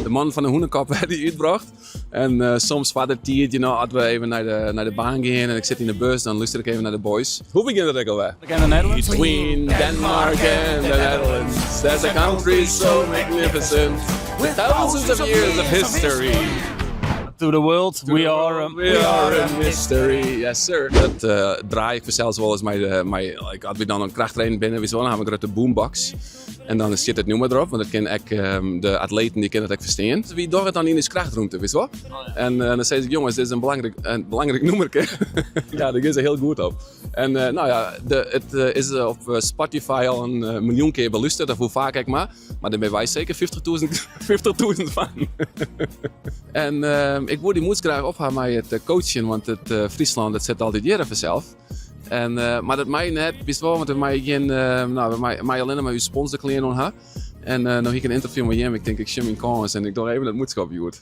de man van de hoenekop werd die uitbracht. En soms was het tijd, als we even naar de baan gaan en ik zit in de bus, dan luister ik even naar de boys. Hoe begint het alweer? Again, the Netherlands. Between Denmark and the Netherlands, there's a country so magnificent, with thousands of years of history. To the world, we are a mystery, yes sir. Dat draai ik zelfs wel eens als we dan een krachttraining binnen, we dan hebben we de boombox. En dan zit het nummer erop, want dat ken ik, de atleten die kunnen het ook verstaan. Wie doet het dan in de krachtruimte, weet je wel? En dan zei ik, jongens, dit is een belangrijk nummerke. Ja, daar is er heel goed op. En het is op Spotify al een miljoen keer beluisterd, of hoe vaak ik maar daarbij wij zeker 50.000 van. En ik wil die moed graag ophouden met het coachen, want het Friesland dat zit altijd hier vanzelf. En, maar dat mij net, wist wel, want mij geen, mij alleen maar uw sponsor kleren had. En nog ik een interview met hem, ik denk ik Jimmy Collins en ik doe even het moedschap goed.